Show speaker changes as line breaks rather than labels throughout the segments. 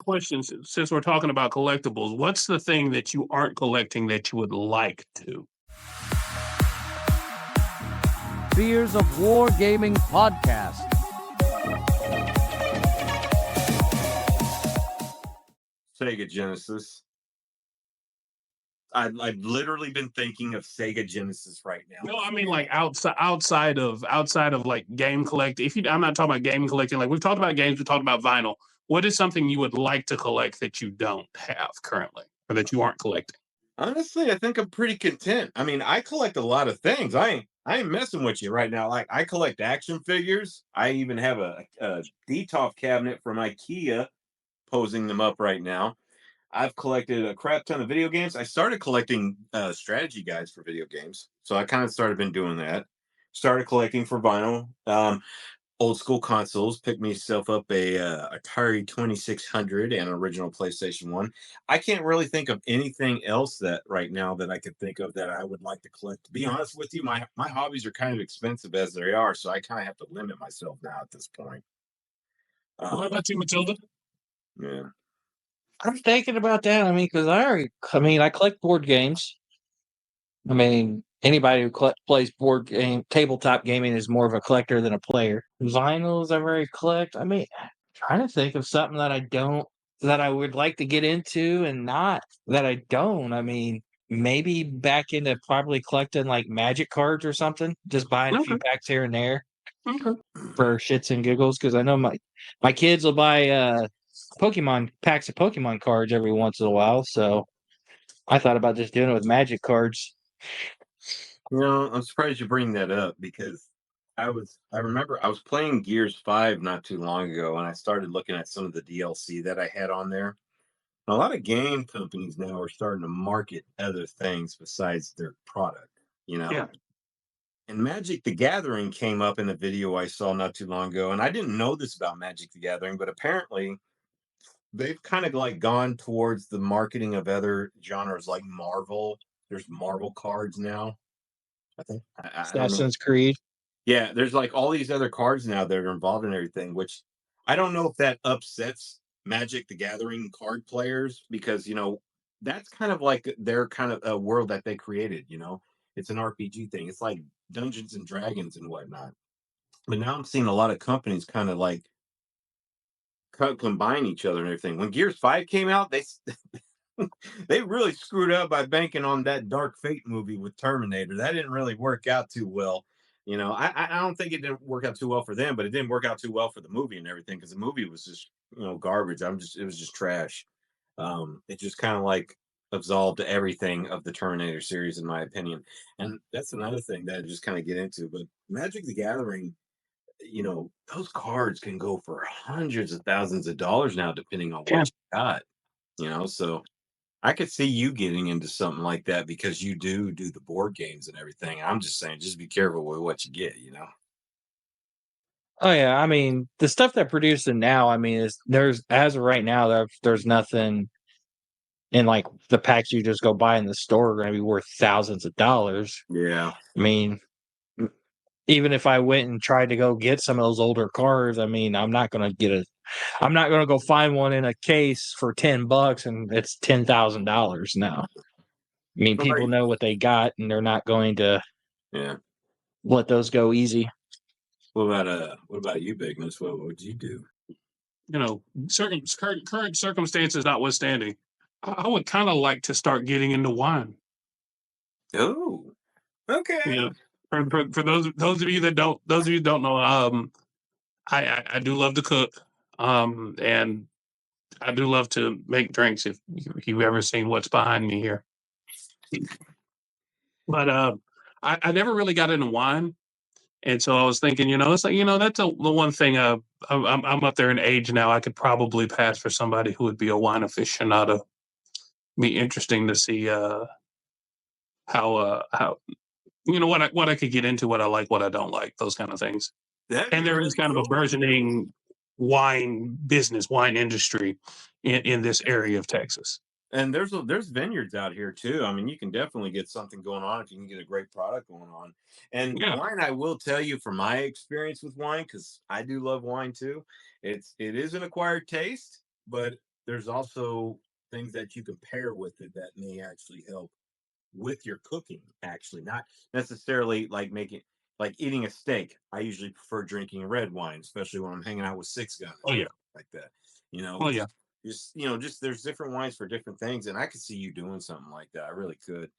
question, since we're talking about collectibles, what's the thing that you aren't collecting that you would like to?
Fears of Wargaming podcast.
Sega Genesis. I've literally been thinking of Sega Genesis right now.
No, I mean like outside of like game collecting. I'm not talking about game collecting. Like we've talked about games, we talked about vinyl. What is something you would like to collect that you don't have currently, or that you aren't collecting?
Honestly, I think I'm pretty content. I mean, I collect a lot of things. I ain't messing with you right now. Like I collect action figures. I even have a DTOF cabinet from IKEA, posing them up right now. I've collected a crap ton of video games. I started collecting strategy guides for video games, so I kind of started been doing that. Started collecting for vinyl, old school consoles. Picked myself up a Atari 2600 and an original PlayStation 1. I can't really think of anything else that right now that I could think of that I would like to collect. To be honest with you, my hobbies are kind of expensive as they are, so I kind of have to limit myself now at this point.
What about you, Matilda?
Yeah.
I'm thinking about that. I mean, because I collect board games. I mean, anybody who plays tabletop gaming is more of a collector than a player. Vinyls, I very collect. I mean, trying to think of something that I would like to get into and not that I don't. I mean, maybe back into probably collecting like magic cards or something, just buying a few packs here and there for shits and giggles. Because I know my kids will buy packs of Pokemon cards every once in a while. So I thought about just doing it with magic cards.
I'm surprised you bring that up because I remember I was playing Gears 5 not too long ago and I started looking at some of the DLC that I had on there. And a lot of game companies now are starting to market other things besides their product,
Yeah.
And Magic the Gathering came up in a video I saw not too long ago, and I didn't know this about Magic the Gathering, but apparently they've kind of like gone towards the marketing of other genres like Marvel. There's Marvel cards now. I think I don't know.
Assassin's Creed.
Yeah, there's like all these other cards now that are involved in everything, which I don't know if that upsets Magic the Gathering card players because that's kind of like their kind of a world that they created. It's an RPG thing. It's like Dungeons and Dragons and whatnot. But now I'm seeing a lot of companies kind of like combine each other and everything. When Gears 5 came out, they really screwed up by banking on that Dark Fate movie with Terminator. That didn't really work out too well. I don't think it didn't work out too well for them, but it didn't work out too well for the movie and everything because the movie was just garbage. It was just trash. It just kind of like absolved everything of the Terminator series, in my opinion. And that's another thing that I just kind of get into. But Magic the Gathering, those cards can go for hundreds of thousands of dollars now, depending on what you got. So I could see you getting into something like that because you do the board games and everything. I'm just saying, just be careful with what you get.
Oh yeah, I mean the stuff they're producing now. I mean, there's as of right now there's nothing in like the packs you just go buy in the store are going to be worth thousands of dollars.
Yeah.
I mean, even if I went and tried to go get some of those older cards, I mean, I'm not going to go find one in a case for $10 and it's $10,000 now. I mean, people know what they got and they're not going to let those go easy.
What about you, Bigness? What would you do?
Current circumstances notwithstanding, I would kind of like to start getting into wine.
Oh, okay.
For those of you that don't know, I do love to cook, and I do love to make drinks. If you've ever seen what's behind me here, but I never really got into wine, and so I was thinking, it's like that's the one thing. I'm up there in age now. I could probably pass for somebody who would be a wine aficionado. Be interesting to see how what I could get into, what I like, what I don't like, those kind of things. And there is kind of a burgeoning wine industry in this area of Texas.
And there's vineyards out here too. I mean, you can definitely get something going on if you can get a great product going on. And wine, I will tell you from my experience with wine, because I do love wine too. It is an acquired taste, but there's also things that you can pair with it that may actually help with your cooking. Actually, not necessarily like eating a steak. I usually prefer drinking red wine, especially when I'm hanging out with six guys.
Oh yeah.
Like that. You know,
Oh yeah.
just there's different wines for different things, and I could see you doing something like that. I really could.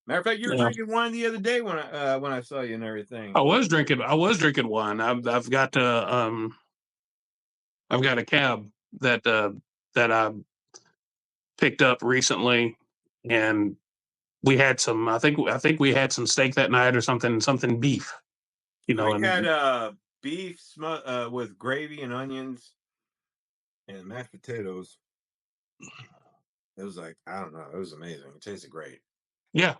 Matter of fact, you were
Yeah.
drinking wine the other day when I saw you and everything.
I was drinking wine. I've got I've got a cab that I picked up recently, and we had some. I think we had some steak that night or something beef. You know,
We
and
had beef with gravy and onions and mashed potatoes. It was like, I don't know, it was amazing. It tasted great.
yeah,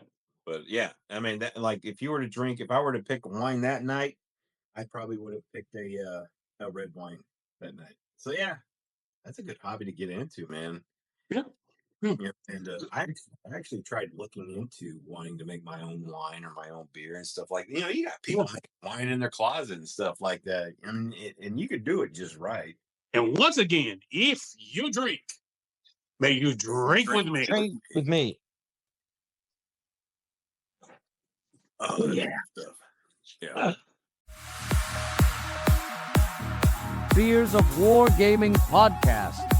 But yeah, I mean, that, like, if I were to pick wine that night, I probably would have picked a red wine that night. So yeah, that's a good hobby to get into, man.
yeah, yeah.
Yeah, and I actually tried looking into wanting to make my own wine or my own beer and stuff like. You got people making wine in their closet and stuff like that. I mean, and you could do it just right.
And once again, if you drink, may you drink with me.
Drink with me.
Oh
Oh,
that's
yeah.
good stuff. Yeah.
Fears of War Gaming Podcast.